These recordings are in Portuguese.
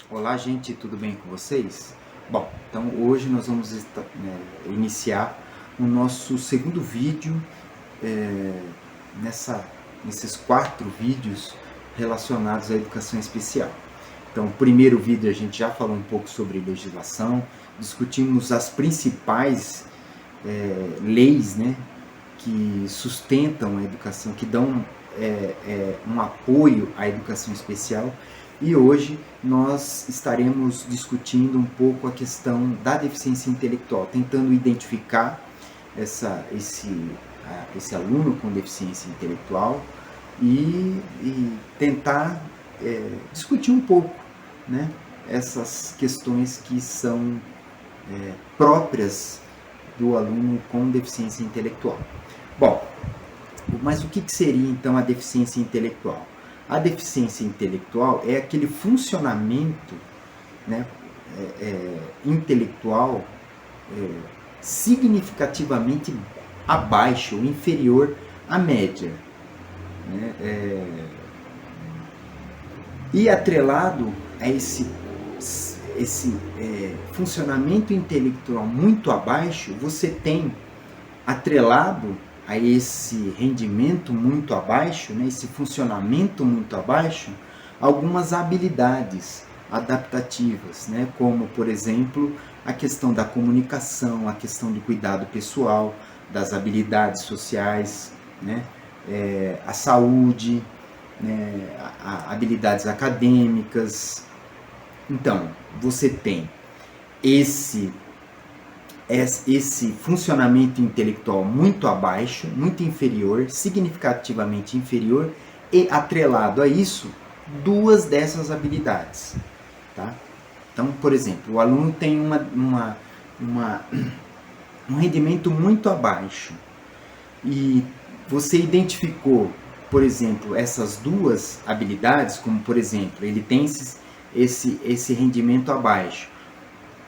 Olá, gente, tudo bem com vocês? Bom, então hoje nós vamos iniciar o nosso segundo vídeo é, nesses 4 vídeos relacionados à educação especial. Então, o primeiro vídeo a gente já falou um pouco sobre legislação, discutimos as principais leis, né, que sustentam a educação, que dão um apoio à educação especial. E hoje nós estaremos discutindo um pouco a questão da deficiência intelectual, tentando identificar esse aluno com deficiência intelectual e tentar discutir um pouco, né, essas questões que são próprias do aluno com deficiência intelectual. Bom, mas o que seria então a deficiência intelectual? A deficiência intelectual é aquele funcionamento, né, intelectual significativamente abaixo ou inferior à média, né? E atrelado a esse funcionamento intelectual muito abaixo, você tem atrelado a esse rendimento muito abaixo, né, esse funcionamento muito abaixo, algumas habilidades adaptativas, né, como, por exemplo, a questão da comunicação, a questão do cuidado pessoal, das habilidades sociais, né, a saúde, né, habilidades acadêmicas. Então, você tem esse funcionamento intelectual muito abaixo, muito inferior, significativamente inferior, e atrelado a isso, 2 dessas habilidades. Tá? Então, por exemplo, o aluno tem um rendimento muito abaixo e você identificou, por exemplo, essas 2 habilidades, como por exemplo, ele tem esse rendimento abaixo,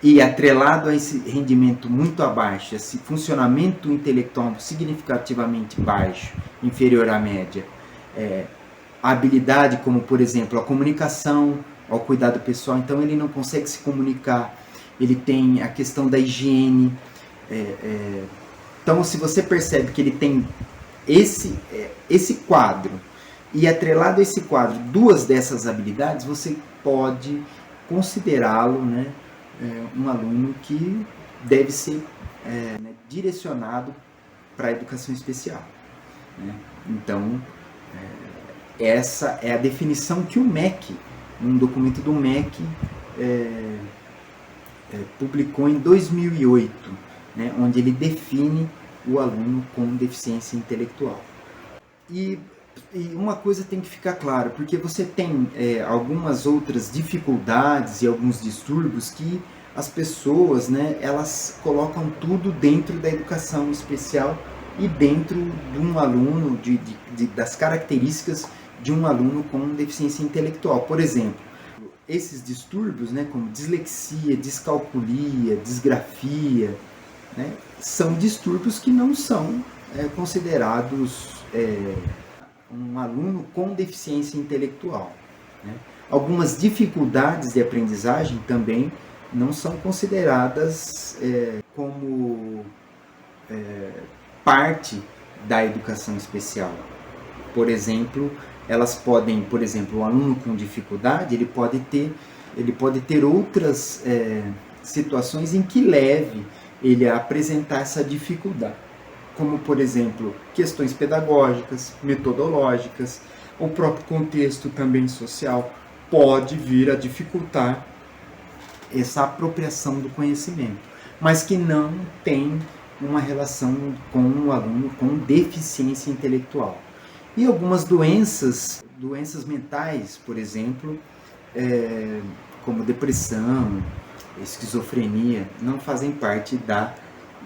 e atrelado a esse rendimento muito abaixo, esse funcionamento intelectual significativamente baixo, inferior à média, a habilidade como, por exemplo, a comunicação, ao cuidado pessoal, então ele não consegue se comunicar, ele tem a questão da higiene. Então, se você percebe que ele tem esse quadro, e atrelado a esse quadro 2 dessas habilidades, você pode considerá-lo, né, um aluno que deve ser direcionado para a educação especial. Né? Então, essa é a definição que o MEC, um documento do MEC, publicou em 2008, né, onde ele define o aluno com deficiência intelectual. E uma coisa tem que ficar clara, porque você tem algumas outras dificuldades e alguns distúrbios que as pessoas, né, elas colocam tudo dentro da educação especial e dentro de um aluno, das características de um aluno com deficiência intelectual. Por exemplo, esses distúrbios, né, como dislexia, descalculia, disgrafia, né, são distúrbios que não são considerados um aluno com deficiência intelectual. Né? Algumas dificuldades de aprendizagem também não são consideradas como parte da educação especial. Por exemplo, elas podem, por exemplo, o aluno com dificuldade, ele pode ter outras situações em que leve ele a apresentar essa dificuldade, como, por exemplo, questões pedagógicas, metodológicas, o próprio contexto também social pode vir a dificultar essa apropriação do conhecimento, mas que não tem uma relação com o aluno com deficiência intelectual. E algumas doenças mentais, por exemplo, como depressão, esquizofrenia, não fazem parte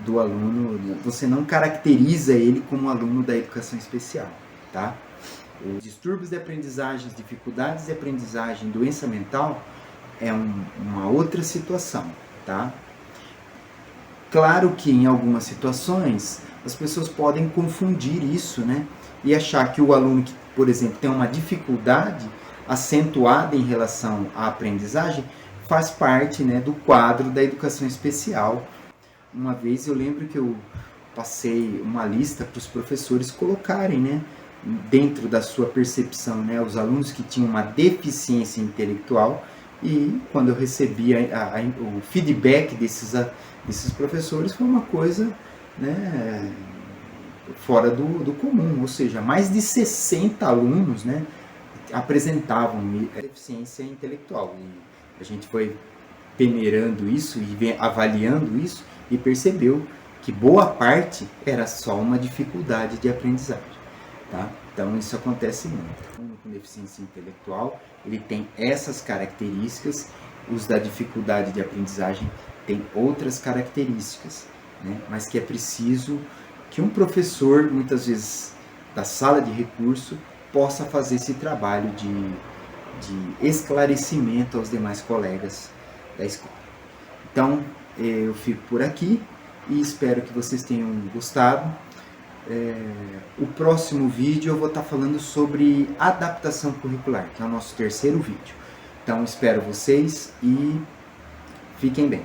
do aluno, você não caracteriza ele como aluno da educação especial, tá? Os distúrbios de aprendizagem, dificuldades de aprendizagem, doença mental é uma outra situação, tá? Claro que em algumas situações as pessoas podem confundir isso, né? E achar que o aluno que, por exemplo, tem uma dificuldade acentuada em relação à aprendizagem faz parte, né, do quadro da educação especial. Uma vez eu lembro que eu passei uma lista para os professores colocarem, né, dentro da sua percepção, né, os alunos que tinham uma deficiência intelectual, e quando eu recebi o feedback desses professores foi uma coisa, né, fora do comum, ou seja, mais de 60 alunos, né, apresentavam deficiência intelectual, e a gente foi peneirando isso e avaliando isso e percebeu que boa parte era só uma dificuldade de aprendizagem, tá? Então isso acontece muito. O aluno com deficiência intelectual, ele tem essas características, os da dificuldade de aprendizagem tem outras características, né? Mas que é preciso que um professor, muitas vezes da sala de recurso, possa fazer esse trabalho de esclarecimento aos demais colegas da escola. Então, eu fico por aqui e espero que vocês tenham gostado. O próximo vídeo eu vou estar falando sobre adaptação curricular, que é o nosso terceiro vídeo. Então, espero vocês e fiquem bem.